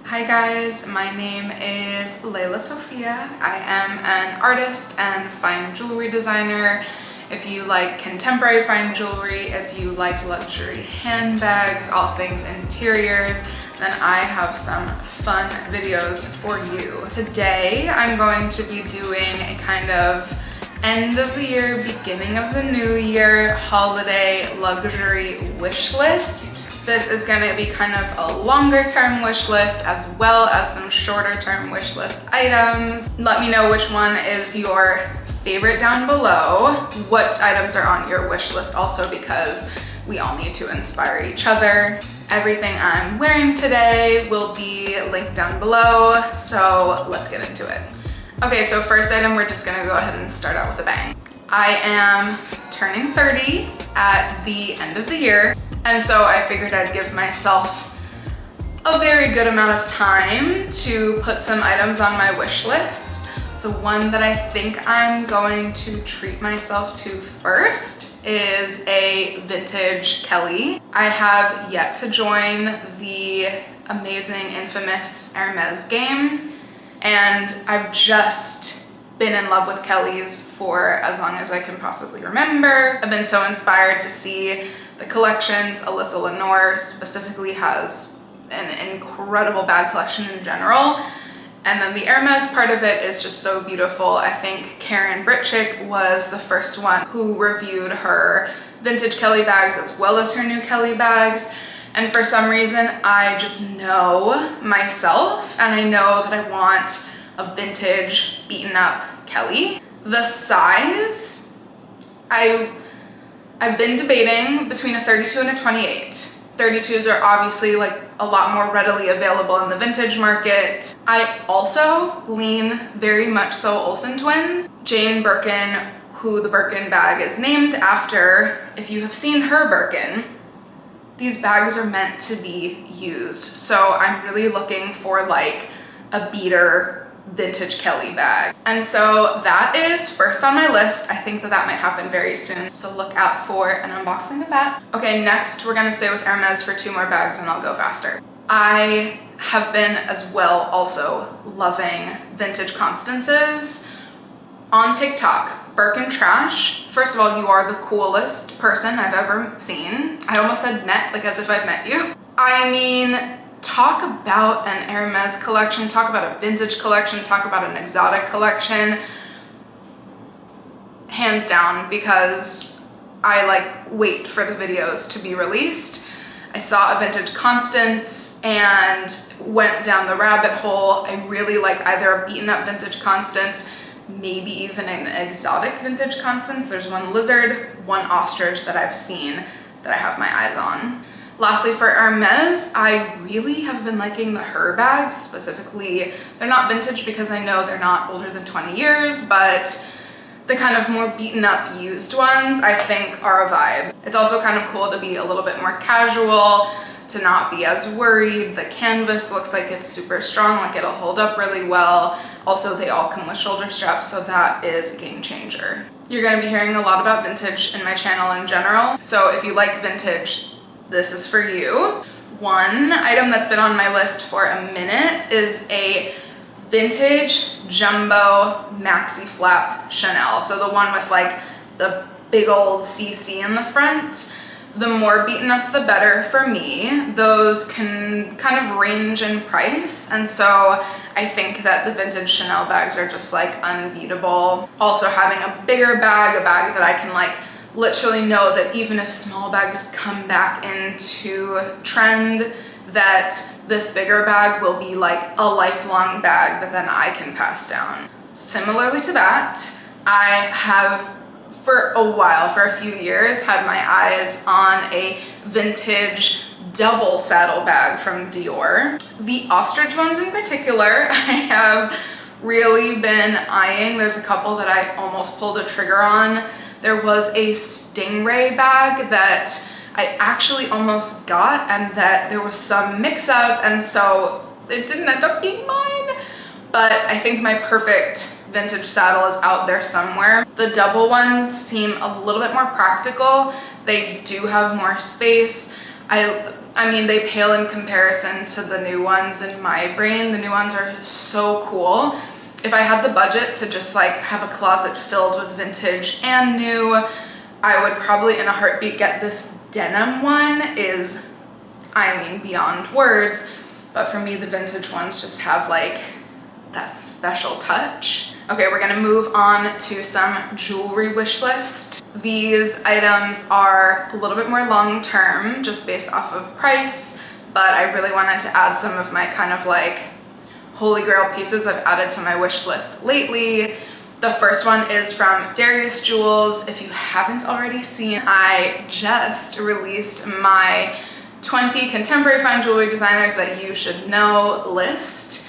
Hi guys, my name is Lela Sophia. I am an artist and fine jewelry designer. If you like contemporary fine jewelry, if you like luxury handbags, all things interiors, then I have some fun videos for you. Today, I'm going to be doing a kind of end of the year, beginning of the new year, holiday luxury wish list. This is gonna be kind of a longer term wish list as well as some shorter term wish list items. Let me know which one is your favorite down below. What items are on your wish list also, because we all need to inspire each other. Everything I'm wearing today will be linked down below, so let's get into it. Okay, so first item, we're just gonna go ahead and start out with a bang. I am turning 30 at the end of the year, and so I figured I'd give myself a very good amount of time to put some items on my wish list. The one that I think I'm going to treat myself to first is a vintage Kelly. I have yet to join the amazing, infamous Hermes game, and I've just been in love with Kellys for as long as I can possibly remember. I've been so inspired to see the collections. Alyssa Lenore specifically has an incredible bag collection in general. And then the Hermes part of it is just so beautiful. I think Karen Britchick was the first one who reviewed her vintage Kelly bags as well as her new Kelly bags. And for some reason, I just know myself and I know that I want a vintage beaten up Kelly. The size, I've been debating between a 32 and a 28. 32s are obviously like a lot more readily available in the vintage market. I also lean very much so Olsen twins. Jane Birkin, who the Birkin bag is named after, if you have seen her Birkin, these bags are meant to be used. So I'm really looking for like a beater vintage Kelly bag. And so that is first on my list. I think that might happen very soon. So look out for an unboxing of that. Okay, next we're gonna stay with Hermes for two more bags and I'll go faster. I have been as well also loving vintage Constances. On TikTok, Birkin Trash. First of all, you are the coolest person I've ever seen. I almost said met, like as if I've met you. I mean, talk about an Hermes collection, talk about a vintage collection, talk about an exotic collection. Hands down, because I like wait for the videos to be released. I saw a vintage Constance and went down the rabbit hole. I really like either a beaten up vintage Constance, maybe even an exotic vintage Constance. There's one lizard, one ostrich that I've seen that I have my eyes on. Lastly, for Hermes, I really have been liking the Her bags. Specifically, they're not vintage because I know they're not older than 20 years, but the kind of more beaten up used ones I think are a vibe. It's also kind of cool to be a little bit more casual, to not be as worried. The canvas looks like it's super strong, like it'll hold up really well. Also, they all come with shoulder straps, so that is a game changer. You're gonna be hearing a lot about vintage in my channel in general, so if you like vintage, this is for you. One item that's been on my list for a minute is a vintage jumbo maxi flap Chanel. So the one with like the big old CC in the front. The more beaten up, the better for me. Those can kind of range in price. And so I think that the vintage Chanel bags are just like unbeatable. Also having a bigger bag, a bag that I can like literally know that even if small bags come back into trend, that this bigger bag will be like a lifelong bag that then I can pass down. Similarly to that, I have for a while, for a few years, had my eyes on a vintage double saddle bag from Dior. The ostrich ones in particular, I have really been eyeing. There's a couple that I almost pulled a trigger on. There was a stingray bag that I actually almost got, and that there was some mix up, and so it didn't end up being mine. But I think my perfect vintage saddle is out there somewhere. The double ones seem a little bit more practical. They do have more space. I I mean, they pale in comparison to the new ones in my brain. The new ones are so cool. If I had the budget to just like have a closet filled with vintage and new, I would probably in a heartbeat get this denim one. I mean, beyond words. But for me, the vintage ones just have like that special touch. Okay, we're gonna move on to some jewelry wish list. These items are a little bit more long-term, just based off of price, but I really wanted to add some of my kind of like holy grail pieces I've added to my wish list lately. The first one is from Darius Jewels. If you haven't already seen, I just released my 20 contemporary fine jewelry designers that you should know list.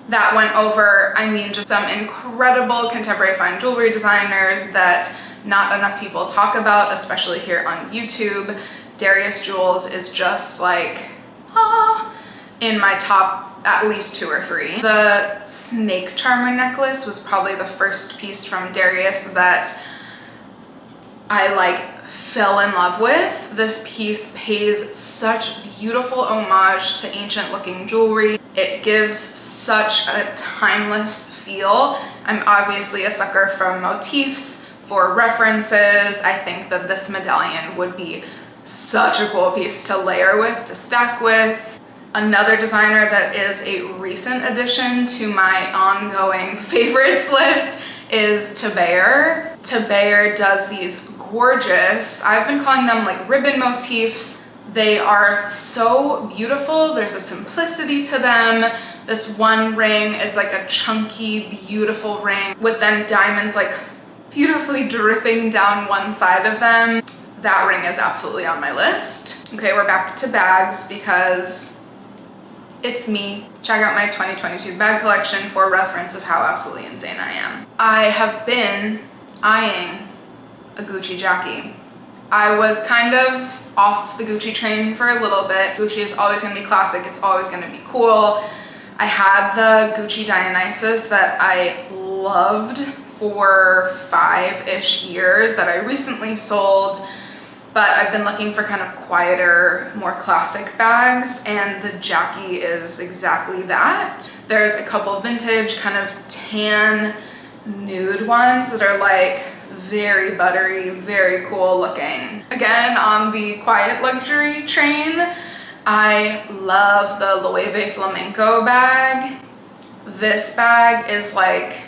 That went over, I mean, just some incredible contemporary fine jewelry designers that not enough people talk about, especially here on YouTube. Darius Jewels is just like, in my top at least 2 or 3. The snake charmer necklace was probably the first piece from Darius that I like fell in love with. This piece pays such beautiful homage to ancient looking jewelry. It gives such a timeless feel. I'm obviously a sucker for motifs, for references. I think that this medallion would be such a cool piece to layer with, to stack with. Another designer that is a recent addition to my ongoing favorites list is Tabayer. Tabayer does these gorgeous, I've been calling them like ribbon motifs. They are so beautiful. There's a simplicity to them. This one ring is like a chunky, beautiful ring with then diamonds like beautifully dripping down one side of them. That ring is absolutely on my list. Okay, we're back to bags because it's me. Check out my 2022 bag collection for reference of how absolutely insane I am. I have been eyeing a Gucci Jackie. I was kind of off the Gucci train for a little bit. Gucci is always gonna be classic. It's always gonna be cool. I had the Gucci Dionysus that I loved for 5-ish years that I recently sold, but I've been looking for kind of quieter, more classic bags, and the Jackie is exactly that. There's a couple vintage kind of tan nude ones that are like very buttery, very cool looking. Again, on the quiet luxury train, I love the Loewe Flamenco bag. This bag is like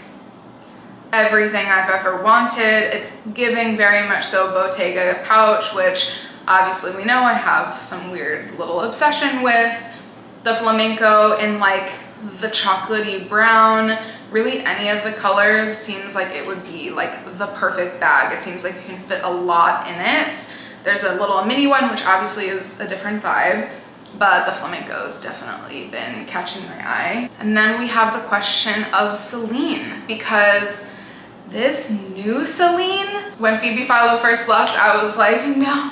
everything I've ever wanted. It's giving very much so Bottega pouch, which obviously we know I have some weird little obsession with. The flamenco in like the chocolatey brown, really any of the colors seems like it would be like the perfect bag. It seems like you can fit a lot in it. There's a little mini one, which obviously is a different vibe, but the flamenco's definitely been catching my eye. And then we have the question of Celine, because this new Celine, when Phoebe Philo first left, I was like, no.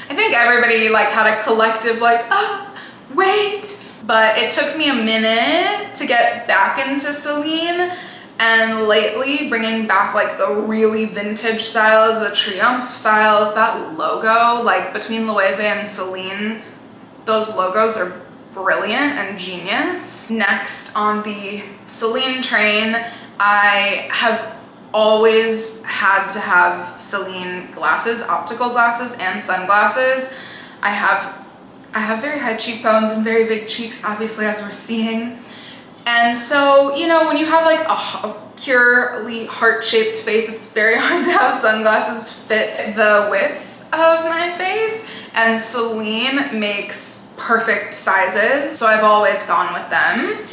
I think everybody like had a collective like, oh, wait. But it took me a minute to get back into Celine, and lately bringing back like the really vintage styles, the Triomphe styles, that logo, like between Loewe and Celine, those logos are brilliant and genius. Next on the Celine train, I have always had to have Celine glasses, optical glasses and sunglasses. I have very high cheekbones and very big cheeks, obviously, as we're seeing. And so, you know, when you have like a purely heart-shaped face, it's very hard to have sunglasses fit the width of my face. And Celine makes perfect sizes, so I've always gone with them.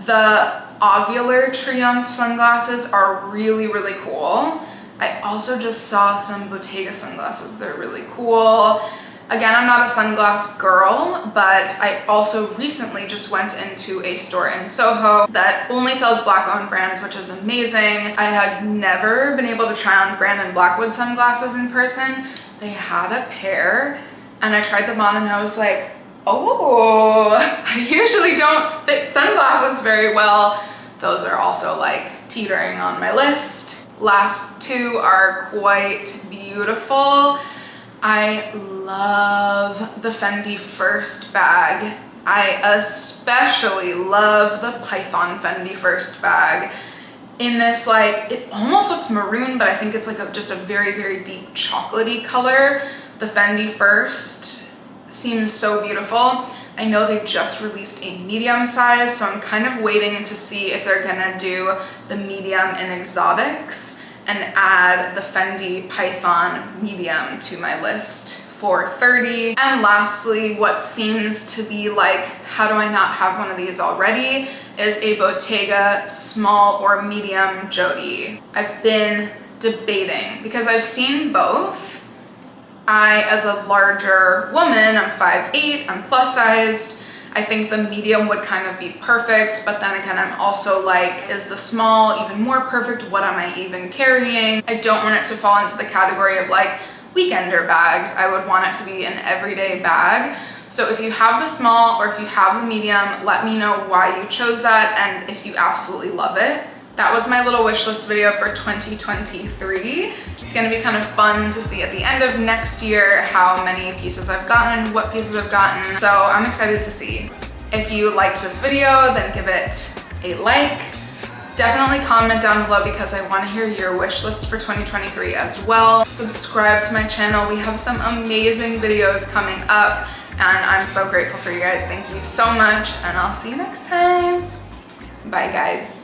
The ovular Triomphe sunglasses are really, really cool. I also just saw some Bottega sunglasses that are really cool. Again, I'm not a sunglass girl, but I also recently just went into a store in Soho that only sells black-owned brands, which is amazing. I had never been able to try on Brandon Blackwood sunglasses in person. They had a pair, and I tried them on and I was like, oh, I usually don't fit sunglasses very well. Those are also like teetering on my list. Last two are quite beautiful. I love the Fendi First bag. I especially love the Python Fendi First bag. In this, like, it almost looks maroon, but I think it's like just a very, very deep chocolatey color. The Fendi First seems so beautiful. I know they just released a medium size, so I'm kind of waiting to see if they're gonna do the medium in exotics and add the Fendi Python medium to my list for $30. And lastly, what seems to be like, how do I not have one of these already, is a Bottega small or medium Jodi. I've been debating because I've seen both. I, as a larger woman, I'm 5'8", I'm plus sized. I think the medium would kind of be perfect, but then again, I'm also like, is the small even more perfect? What am I even carrying? I don't want it to fall into the category of like weekender bags. I would want it to be an everyday bag. So if you have the small or if you have the medium, let me know why you chose that and if you absolutely love it. That was my little wish list video for 2023. It's gonna be kind of fun to see at the end of next year how many pieces I've gotten, what pieces I've gotten. So I'm excited to see. If you liked this video, then give it a like. Definitely comment down below because I want to hear your wish list for 2023 as well. Subscribe to my channel. We have some amazing videos coming up and I'm so grateful for you guys. Thank you so much and I'll see you next time. Bye guys.